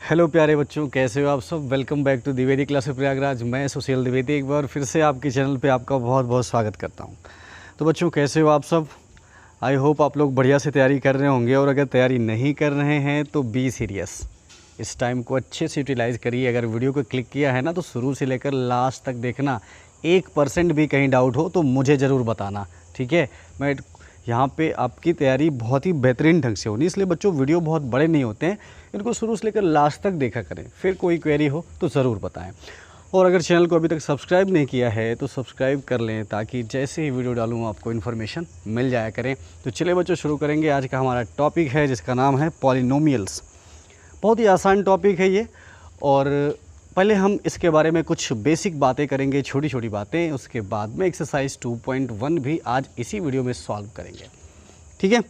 Hello प्यारे बच्चों, कैसे हो आप सब। Welcome back to Dwivedi class Prayagraj. मैं सुशील द्विवेदी एक बार फिर से आपके चैनल पे आपका बहुत बहुत स्वागत करता हूं। तो बच्चों, कैसे हो आप सब। आई होप आप लोग बढ़िया से तैयारी कर रहे होंगे, और अगर तैयारी नहीं कर रहे हैं तो बी सीरियस। इस टाइम को अच्छे से यूटिलाइज़ करिए। अगर वीडियो को क्लिक किया है ना तो शुरू से लेकर लास्ट तक देखना। 1% भी कहीं डाउट हो तो मुझे ज़रूर बताना, ठीक है। मैं यहाँ पे आपकी तैयारी बहुत ही बेहतरीन ढंग से होनी, इसलिए बच्चों वीडियो बहुत बड़े नहीं होते हैं, इनको शुरू से लेकर लास्ट तक देखा करें। फिर कोई क्वेरी हो तो ज़रूर बताएं। और अगर चैनल को अभी तक सब्सक्राइब नहीं किया है तो सब्सक्राइब कर लें, ताकि जैसे ही वीडियो डालूँ आपको इन्फॉर्मेशन मिल जाया करें। तो चलिए बच्चों, शुरू करेंगे। आज का हमारा टॉपिक है जिसका नाम है पॉलिनोमियल्स। बहुत ही आसान टॉपिक है ये, और पहले हम इसके बारे में कुछ बेसिक बातें करेंगे, छोटी छोटी बातें। उसके बाद में एक्सरसाइज 2.1 भी आज इसी वीडियो में सॉल्व करेंगे, ठीक है।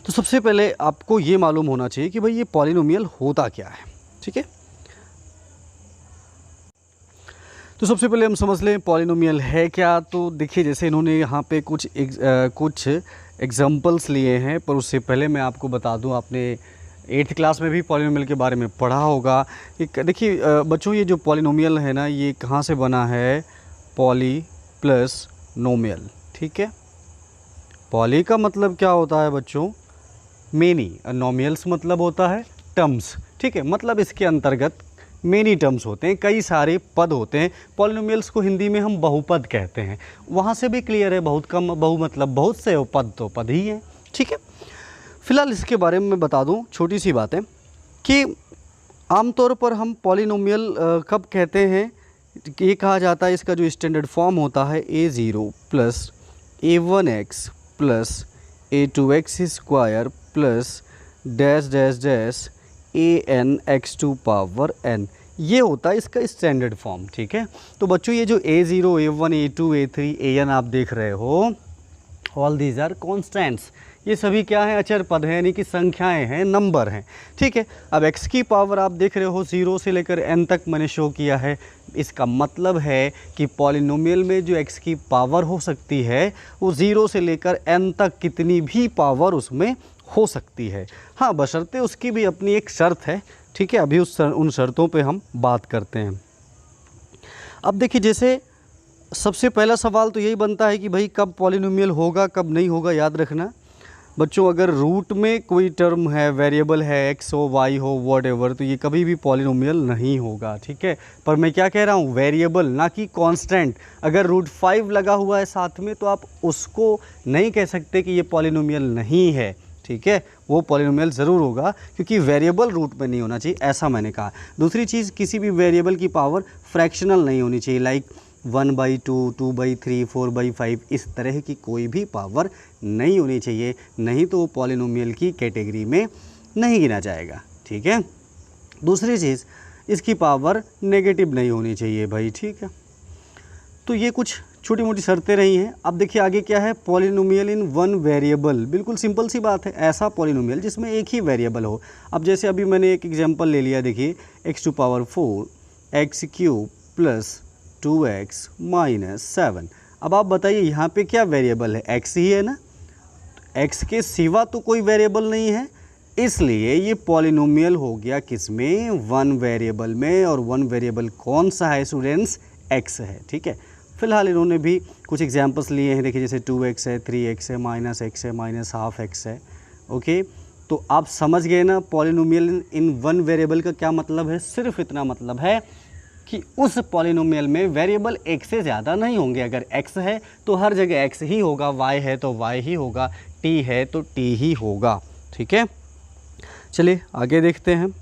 तो सबसे पहले आपको ये मालूम होना चाहिए कि भाई ये पॉलिनोमियल होता क्या है, ठीक है। तो सबसे पहले हम समझ लें पॉलिनोमियल है क्या। तो देखिए, जैसे इन्होंने यहाँ पे कुछ एग्जांपल्स लिए हैं, पर उससे पहले मैं आपको बता दूँ, आपने 8th क्लास में भी पॉलिनोमियल के बारे में पढ़ा होगा। देखिए बच्चों, ये जो पॉलिनोमियल है ना, ये कहाँ से बना है, पॉली प्लस नोमियल, ठीक है। पॉली का मतलब क्या होता है बच्चों, मेनी, और नोमियल्स मतलब होता है टर्म्स, ठीक है। मतलब इसके अंतर्गत मेनी टर्म्स होते हैं, कई सारे पद होते हैं। पॉलिनोमियल्स को हिंदी में हम बहुपद कहते हैं। वहाँ से भी क्लियर है, बहुत कम, बहु मतलब बहुत से, पद तो पद ही हैं, ठीक है। फ़िलहाल इसके बारे में मैं बता दूं छोटी सी बातें कि आमतौर पर हम पॉलिनोमियल कब कहते हैं। ये कहा जाता है, इसका जो स्टैंडर्ड फॉर्म होता है a0 plus a1x plus a2x square plus dash dash dash an x2 power n, ये होता है इसका स्टैंडर्ड फॉर्म, ठीक है। तो बच्चों, ये जो a0 a1 a2 a3 an आप देख रहे हो, ऑल दीज आर कॉन्स्टेंट्स। ये सभी क्या है, अचर पद हैं, यानी कि संख्याएं हैं, नंबर हैं, ठीक है। अब x की पावर आप देख रहे हो 0 से लेकर n तक मैंने शो किया है। इसका मतलब है कि पॉलिनोमियल में जो x की पावर हो सकती है वो 0 से लेकर n तक कितनी भी पावर उसमें हो सकती है। हाँ, बशर्ते उसकी भी अपनी एक शर्त है, ठीक है। अभी उन शर्तों पर हम बात करते हैं। अब देखिए, जैसे सबसे पहला सवाल तो यही बनता है कि भाई कब पॉलिनोमियल होगा, कब नहीं होगा। याद रखना बच्चों, अगर रूट में कोई टर्म है, वेरिएबल है, x हो, y हो, व्हाटएवर, तो ये कभी भी पॉलिनोमियल नहीं होगा, ठीक है। पर मैं क्या कह रहा हूँ, वेरिएबल, ना कि कांस्टेंट। अगर रूट 5 लगा हुआ है साथ में तो आप उसको नहीं कह सकते कि ये पॉलिनोमियल नहीं है, ठीक है। वो पॉलिनोमियल ज़रूर होगा, क्योंकि वेरिएबल रूट में नहीं होना चाहिए, ऐसा मैंने कहा। दूसरी चीज़, किसी भी वेरिएबल की पावर फ्रैक्शनल नहीं होनी चाहिए, लाइक 1/2, 2/3, 4/5, इस तरह की कोई भी पावर नहीं होनी चाहिए, नहीं तो वो पॉलिनोमियल की कैटेगरी में नहीं गिना जाएगा, ठीक है। दूसरी चीज़, इसकी पावर नेगेटिव नहीं होनी चाहिए भाई, ठीक है। तो ये कुछ छोटी मोटी शर्तें रही हैं। अब देखिए आगे क्या है, पॉलिनोमियल इन वन वेरिएबल। बिल्कुल सिंपल सी बात है, ऐसा पॉलिनोमियल जिसमें एक ही वेरिएबल हो। अब जैसे अभी मैंने एक एग्जांपल ले लिया, देखिए x⁴ x³ plus 2x minus 7। अब आप बताइए यहाँ पे क्या वेरिएबल है, x ही है ना। x के सिवा तो कोई वेरिएबल नहीं है, इसलिए ये पॉलिनोमियल हो गया किस में, वन वेरिएबल में। और वन वेरिएबल कौन सा है स्टूडेंट्स, x है, ठीक है। फिलहाल इन्होंने भी कुछ एग्जांपल्स लिए हैं, देखिए जैसे 2x है, 3x है, -x है, -12x है, ओके। तो आप समझ गए ना पॉलिनोमियल इन वन वेरिएबल का क्या मतलब है। सिर्फ इतना मतलब है कि उस पॉलिनोमियल में वेरिएबल एक से ज़्यादा नहीं होंगे। अगर x है तो हर जगह x ही होगा, y है तो y ही होगा, t है तो t ही होगा, ठीक है। चलिए आगे देखते हैं।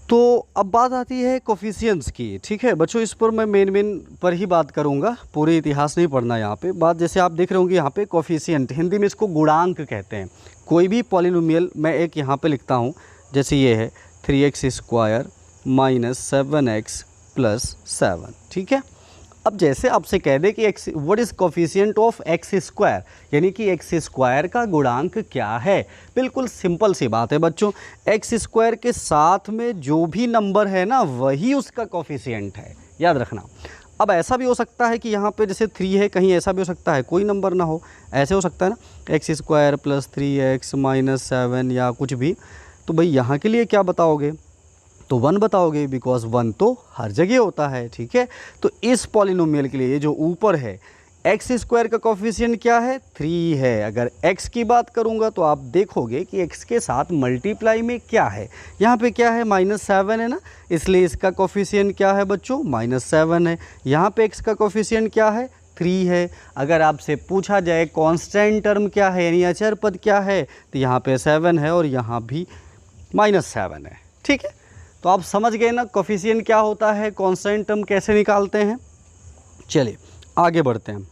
तो अब बात आती है कोफिशिएंट्स की, ठीक है बच्चों। इस पर मैं मेन पर ही बात करूंगा, पूरे इतिहास नहीं पढ़ना यहाँ पे। बात जैसे आप देख रहे होंगे यहाँ पे कोफिशिएंट, हिंदी में इसको गुणांक कहते हैं। कोई भी पॉलिनोमियल मैं एक यहाँ पे लिखता हूँ, जैसे ये है 3x² माइनस 7x प्लस 7, ठीक है। अब जैसे आपसे कह दे कि x what is coefficient of x², यानी कि x² का गुणांक क्या है। बिल्कुल सिंपल सी बात है बच्चों, x² के साथ में जो भी नंबर है ना वही उसका कोफिशिएंट है, याद रखना। अब ऐसा भी हो सकता है कि यहाँ पे जैसे 3 है, कहीं ऐसा भी हो सकता है कोई नंबर ना हो, ऐसे हो सकता है ना x² प्लस 3x माइनस 7 या कुछ भी, तो भाई यहाँ के लिए क्या बताओगे, तो 1 बताओगे, बिकॉज 1 तो हर जगह होता है, ठीक है। तो इस पॉलिनोमियल के लिए ये जो ऊपर है एक्स स्क्वायर का कोफिशिएंट क्या है, 3 है। अगर x की बात करूँगा तो आप देखोगे कि x के साथ मल्टीप्लाई में क्या है, यहाँ पे क्या है -7 है ना, इसलिए इसका कोफिशिएंट क्या है बच्चों, -7 है। यहाँ पे x का कोफिशिएंट क्या है, 3 है। अगर आपसे पूछा जाए कांस्टेंट टर्म क्या है यानी अचर पद क्या है, तो यहाँ पे 7 है और यहाँ भी -7 है, ठीक है। तो आप समझ गए ना कोफिशिएंट क्या होता है, कांस्टेंट टर्म कैसे निकालते हैं। चलिए आगे बढ़ते हैं।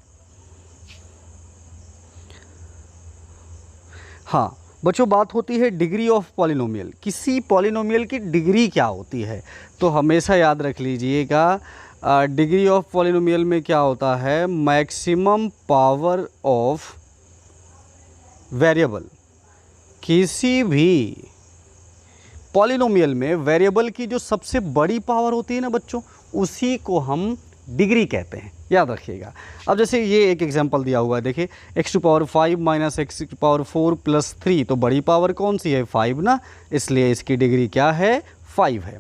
हाँ बच्चों, बात होती है डिग्री ऑफ पॉलिनोमियल, किसी पॉलिनोमियल की डिग्री क्या होती है। तो हमेशा याद रख लीजिएगा डिग्री ऑफ पॉलिनोमियल में क्या होता है, मैक्सिमम पावर ऑफ वेरिएबल। किसी भी पॉलिनोमियल में वेरिएबल की जो सबसे बड़ी पावर होती है ना बच्चों, उसी को हम डिग्री कहते हैं, याद रखिएगा। अब जैसे ये एक एग्जांपल दिया हुआ है, देखिए x⁵ माइनस x⁴ प्लस 3, तो बड़ी पावर कौन सी है, 5 ना, इसलिए इसकी डिग्री क्या है, 5 है।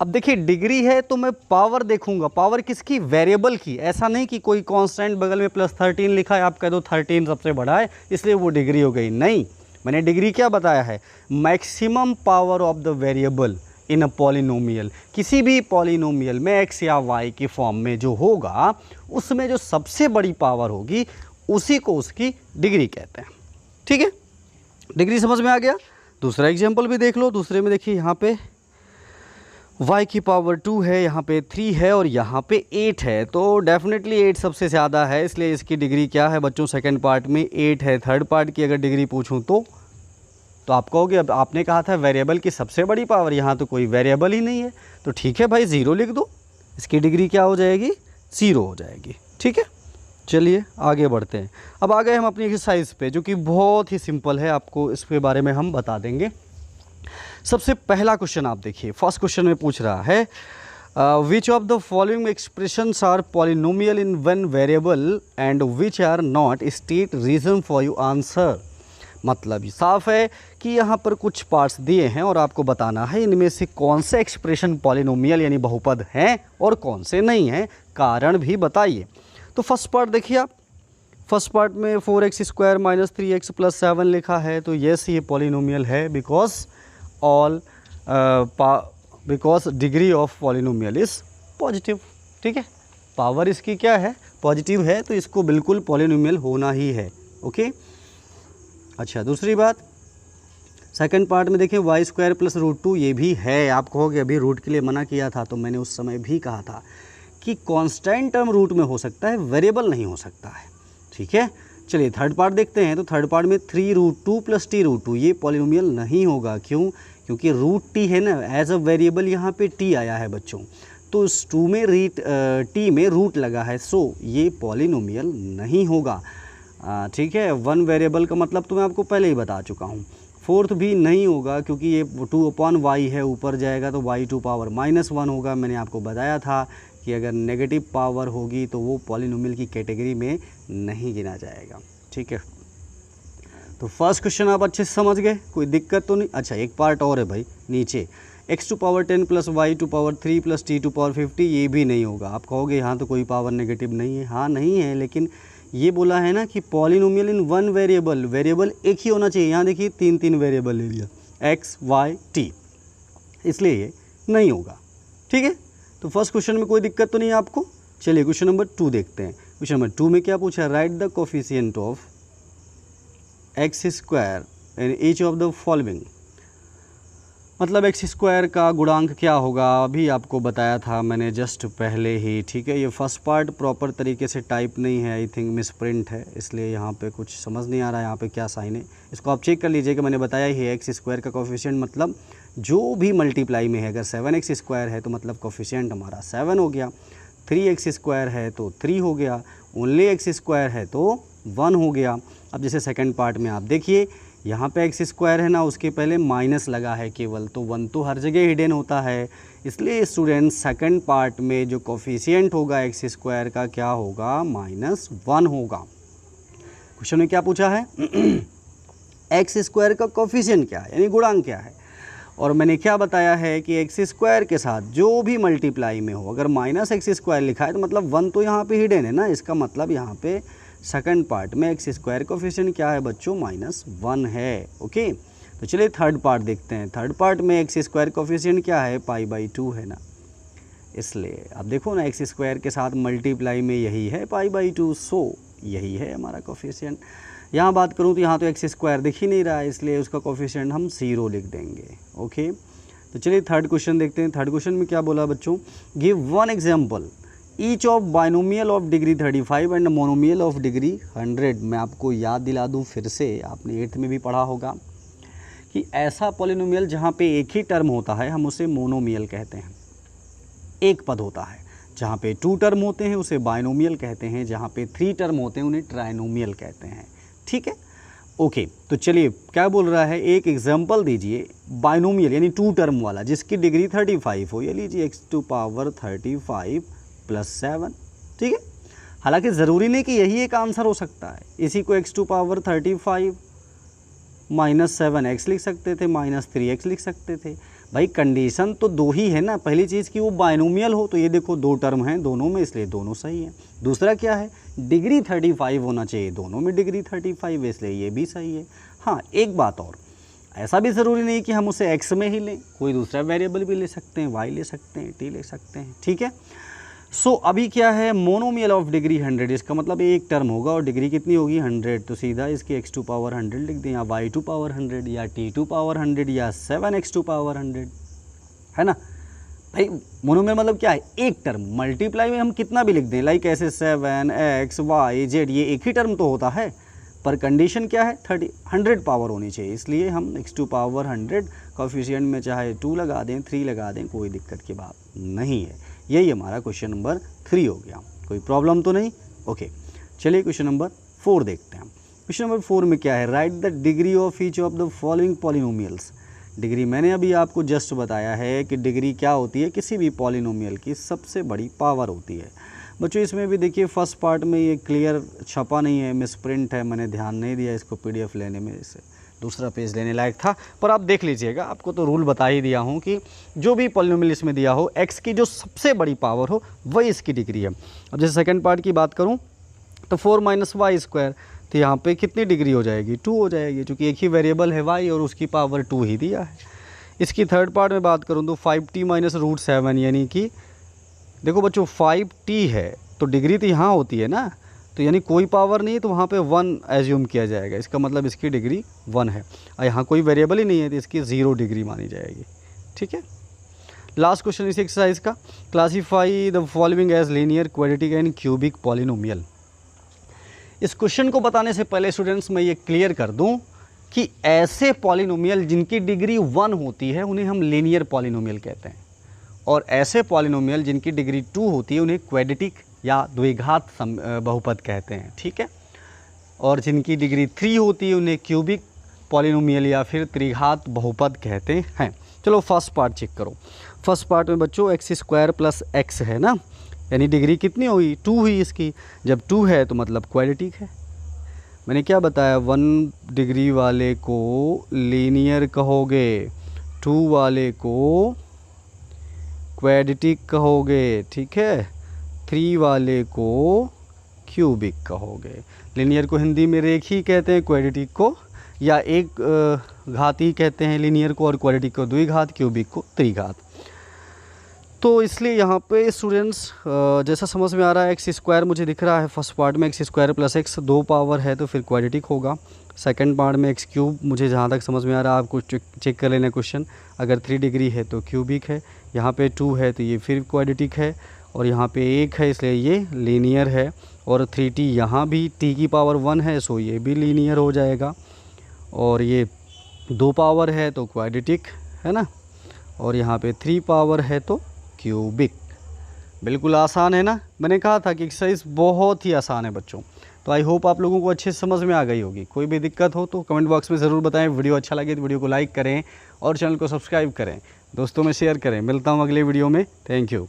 अब देखिए डिग्री है तो मैं पावर देखूंगा, पावर किसकी, वेरिएबल की। ऐसा नहीं कि कोई कांस्टेंट बगल में +13 लिखा है, आप कह दो 13 सबसे बड़ा है इसलिए वो डिग्री हो गई, नहीं। मैंने डिग्री क्या बताया है, maximum power of the variable in a polynomial. किसी भी पॉलिनोमियल में x या y की फॉर्म में जो होगा, उसमें जो सबसे बड़ी पावर होगी उसी को उसकी डिग्री कहते हैं, ठीक है। डिग्री समझ में आ गया। दूसरा एग्जांपल भी देख लो। दूसरे में देखिए यहाँ पे y की पावर 2 है, यहाँ पे 3 है और यहाँ पे 8 है, तो डेफिनेटली 8 सबसे ज़्यादा है, इसलिए इसकी डिग्री क्या है बच्चों, सेकंड पार्ट में 8 है। थर्ड पार्ट की अगर डिग्री पूछूं तो आप कहोगे अब आपने कहा था वेरिएबल की सबसे बड़ी पावर, यहाँ तो कोई वेरिएबल ही नहीं है, तो ठीक है भाई 0 लिख दो, इसकी डिग्री क्या हो जाएगी, 0 हो जाएगी, ठीक है। चलिए आगे बढ़ते हैं। अब आ गए हम अपनी एक्सरसाइज पे, जो कि बहुत ही सिंपल है, आपको इसके बारे में हम बता देंगे। सबसे पहला क्वेश्चन आप देखिए, फर्स्ट क्वेश्चन में पूछ रहा है which of the following expressions are polynomial in one variable and which are not, state reason for you answer. मतलब साफ है कि यहाँ पर कुछ पार्ट्स दिए हैं और आपको बताना है इनमें से कौन से एक्सप्रेशन पॉलिनोमियल यानी बहुपद हैं और कौन से नहीं हैं, कारण भी बताइए। तो फर्स्ट पार्ट देखिए आप, फर्स्ट पार्ट में 4x² माइनस 3x प्लस 7 लिखा है, तो यस ये पॉलिनोमियल है, because degree of polynomial is positive, ठीक है। पावर इसकी क्या है, पॉजिटिव है, तो इसको बिल्कुल पॉलिनोमियल होना ही है, ओके। अच्छा दूसरी बात, सेकंड पार्ट में देखें y² प्लस √2, ये भी है। आप कहोगे अभी रूट के लिए मना किया था, तो मैंने उस समय भी कहा था कि कांस्टेंट टर्म रूट में हो सकता है, वेरिएबल नहीं हो सकता है, ठीक है। चलिए थर्ड पार्ट देखते हैं। तो थर्ड पार्ट में 3√2 प्लस t√2, ये पॉलिनोमियल नहीं होगा। क्यों? क्योंकि √t है ना, एज अ वेरिएबल यहाँ पे t आया है बच्चों, तो इस 2 में t में रूट लगा है, सो ये पॉलिनोमियल नहीं होगा, ठीक है। वन वेरिएबल का मतलब तो मैं आपको पहले ही बता चुका हूँ। फोर्थ भी नहीं होगा क्योंकि ये 2/y है, ऊपर जाएगा तो y⁻⁻1 होगा। मैंने आपको बताया था कि अगर नेगेटिव पावर होगी तो वो पॉलिनोमियल की कैटेगरी में नहीं गिना जाएगा, ठीक है। तो फर्स्ट क्वेश्चन आप अच्छे से समझ गए, कोई दिक्कत तो नहीं। अच्छा एक पार्ट और है भाई नीचे, x⁻10 plus y⁻3 plus t⁻50, ये भी नहीं होगा। आप कहोगे यहाँ तो कोई पावर नेगेटिव नहीं है, हाँ नहीं है, लेकिन ये बोला है ना कि polynomial in one variable, variable एक ही होना चाहिए। यहाँ देखिए 3 वेरिएबल ले लिया, x, y, t, इसलिए ये नहीं होगा, ठीक है। तो फर्स्ट क्वेश्चन में कोई दिक्कत तो नहीं है आपको। चलिए क्वेश्चन नंबर 2 देखते हैं। क्वेश्चन नंबर 2 में क्या पूछा है, right the coefficient of x² in each of the following. मतलब x² का गुणांक क्या होगा, अभी आपको बताया था मैंने जस्ट पहले ही, ठीक है। ये फर्स्ट पार्ट प्रॉपर तरीके से टाइप नहीं है, आई थिंक मिस प्रिंट है, इसलिए यहाँ पे कुछ समझ नहीं आ रहा है यहाँ पे क्या साइन है। इसको आप चेक कर लीजिएगा, मैंने बताया ही है x² का कोफिशिएंट मतलब जो भी मल्टीप्लाई में है, अगर 7x² है तो मतलब कोफिशिएंट हमारा 7 हो गया, 3x² है तो 3 हो गया, ओनली x² है तो 1 हो गया। अब जैसे सेकंड पार्ट में आप देखिए, यहाँ पे x² है ना, उसके पहले माइनस लगा है केवल, तो 1 तो हर जगह हिडन होता है, इसलिए स्टूडेंट सेकंड पार्ट में जो कोफिशिएंट होगा x² का क्या होगा, -1 होगा। क्वेश्चन में क्या पूछा है x² का कोफिशिएंट क्या है, यानी गुणांक क्या है। और मैंने क्या बताया है कि एक्स स्क्वायर के साथ जो भी मल्टीप्लाई में हो, अगर माइनस एक्स स्क्वायर लिखा है तो मतलब 1 तो यहाँ पे हिडन है ना, इसका मतलब यहाँ पे सेकंड पार्ट में एक्स स्क्वायर कोफिशिएंट क्या है बच्चों, -1 है। ओके, तो चलिए थर्ड पार्ट देखते हैं। थर्ड पार्ट में एक्स स्क्वायर कोफिशिएंट क्या है, π/2 है ना, इसलिए अब देखो ना एक्स स्क्वायर के साथ मल्टीप्लाई में यही है π/2, सो यही है हमारा कोफिशिएंट। यहाँ बात करूँ तो यहाँ तो एक्स स्क्वायर दिख ही नहीं रहा है, इसलिए उसका कोफिशिएंट हम 0 लिख देंगे। ओके, तो चलिए थर्ड क्वेश्चन देखते हैं। थर्ड क्वेश्चन में क्या बोला बच्चों, give one example each of binomial of degree 35 and monomial of degree 100। मैं आपको याद दिला दूँ फिर से, आपने 8th में भी पढ़ा होगा कि ऐसा पॉलिनोमियल जहाँ पे एक ही टर्म होता है हम उसे मोनोमियल कहते हैं, एक पद होता है। जहाँ पे 2 टर्म होते हैं उसे बाइनोमियल कहते हैं, जहाँ पे 3 टर्म होते हैं उन्हें ट्राइनोमियल कहते हैं। ठीक है, ओके, तो चलिए क्या बोल रहा है, एक एग्जांपल दीजिए बाइनोमियल यानी 2 टर्म वाला जिसकी डिग्री 35 हो। ये लीजिए x⁵ + 7। ठीक है, हालांकि ज़रूरी नहीं कि यही एक आंसर हो सकता है, इसी को x⁵ -7x लिख सकते थे, -3x लिख सकते थे। भाई कंडीशन तो 2 ही है ना, पहली चीज़ कि वो बाइनोमियल हो, तो ये देखो 2 टर्म हैं दोनों में, इसलिए दोनों सही हैं। दूसरा क्या है, डिग्री 35 होना चाहिए, दोनों में डिग्री 35 है, इसलिए ये भी सही है। हाँ, एक बात और, ऐसा भी ज़रूरी नहीं कि हम उसे x में ही लें, कोई दूसरा वेरिएबल भी ले सकते हैं, y ले सकते हैं, t ले सकते हैं। ठीक है, सो अभी क्या है, मोनोमियल ऑफ डिग्री 100, इसका मतलब एक टर्म होगा और डिग्री कितनी होगी 100, तो सीधा इसकी x⁴ लिख दें, या y⁴ या t⁴ या 7x⁴ है ना। भाई मोनोमियल मतलब क्या है, एक टर्म, मल्टीप्लाई में हम कितना भी लिख दें, लाइक ऐसे 7x y z, ये एक ही टर्म तो होता है, पर कंडीशन क्या है 100 पावर होनी चाहिए, इसलिए हम x⁴ कोफिशिएंट में चाहे 2 लगा दें 3 लगा दें, कोई दिक्कत की बात नहीं है। यही हमारा क्वेश्चन नंबर 3 हो गया, कोई प्रॉब्लम तो नहीं। ओके, चलिए क्वेश्चन नंबर 4 देखते हैं। क्वेश्चन नंबर 4 में क्या है, right the degree of each of the following polynomials. Degree मैंने अभी आपको जस्ट बताया है कि डिग्री क्या होती है, किसी भी पॉलिनोमियल की सबसे बड़ी पावर होती है। बच्चों इसमें भी देखिए फर्स्ट पार्ट में ये क्लियर छपा नहीं है, मिसप्रिंट है, मैंने ध्यान नहीं दिया इसको PDF लेने में, इसे दूसरा पेज लेने लायक था, पर आप देख लीजिएगा, आपको तो रूल बता ही दिया हूँ कि जो भी पॉलिनोमियल इसमें दिया हो, x की जो सबसे बड़ी पावर हो वही इसकी डिग्री है। अब जैसे सेकंड पार्ट की बात करूँ तो 4 - y², तो यहाँ पे कितनी डिग्री हो जाएगी, 2 हो जाएगी, क्योंकि एक ही वेरिएबल है y और उसकी पावर 2 ही दिया है। इसकी थर्ड पार्ट में बात करूँ तो 5t - √7, यानी कि देखो बच्चों 5t है तो डिग्री तो यहाँ होती है ना, तो यानी कोई पावर नहीं है तो वहाँ पे 1 एज्यूम किया जाएगा, इसका मतलब इसकी डिग्री 1 है, और यहाँ कोई वेरिएबल ही नहीं है तो इसकी 0 डिग्री मानी जाएगी। ठीक है, लास्ट क्वेश्चन इस एक्सरसाइज का, classify the following as linear, quadratic and cubic polynomial. इस क्वेश्चन को बताने से पहले स्टूडेंट्स मैं ये क्लियर कर दूं कि ऐसे पॉलिनोमियल जिनकी डिग्री 1 होती है उन्हें हम लीनियर पॉलिनोमियल कहते हैं, और ऐसे पॉलिनोमियल जिनकी डिग्री 2 होती है उन्हें क्वाड्रेटिक या द्विघात बहुपद कहते हैं। ठीक है, और जिनकी डिग्री 3 होती है उन्हें क्यूबिक पॉलिनोमियल या फिर त्रिघात बहुपद कहते हैं। चलो फर्स्ट पार्ट चेक करो। फर्स्ट पार्ट में बच्चों x² + x है ना, यानी डिग्री कितनी हुई 2 हुई इसकी, जब 2 है तो मतलब क्वाड्रेटिक है। मैंने क्या बताया, 1 डिग्री वाले को लीनियर कहोगे, 2 वाले को क्वाड्रेटिक कहोगे, ठीक है, 3 वाले को क्यूबिक कहोगे। लीनियर को हिंदी में रेखी कहते हैं, क्वाड्रेटिक को या एक घाती कहते हैं लीनियर को, और क्वाड्रेटिक को द्विघात, क्यूबिक को त्रिघात। तो इसलिए यहाँ पे स्टूडेंट्स जैसा समझ में आ रहा है, x² मुझे दिख रहा है फर्स्ट पार्ट में x² + x 2 पावर है तो फिर क्वाड्रेटिक होगा। सेकंड पार्ट में x³ मुझे जहाँ तक समझ में आ रहा है, आपको चेक कर लेना क्वेश्चन, अगर 3 डिग्री है तो क्यूबिक है, यहाँ पे 2 है तो ये फिर क्वाड्रेटिक है, और यहाँ पे 1 है इसलिए ये लीनियर है, और 3t यहाँ भी t की पावर 1 है सो ये भी लीनियर हो जाएगा, और ये 2 पावर है तो क्वाड्रेटिक है ना, और यहाँ पे 3 पावर है तो क्यूबिक। बिल्कुल आसान है ना, मैंने कहा था कि एक्सरसाइज बहुत ही आसान है बच्चों। तो आई होप आप लोगों को अच्छे से समझ में आ गई होगी। कोई भी दिक्कत हो तो कमेंट बॉक्स में ज़रूर बताएं। वीडियो अच्छा लगे तो वीडियो को लाइक करें और चैनल को सब्सक्राइब करें, दोस्तों में शेयर करें। मिलता हूँ अगले वीडियो में, थैंक यू।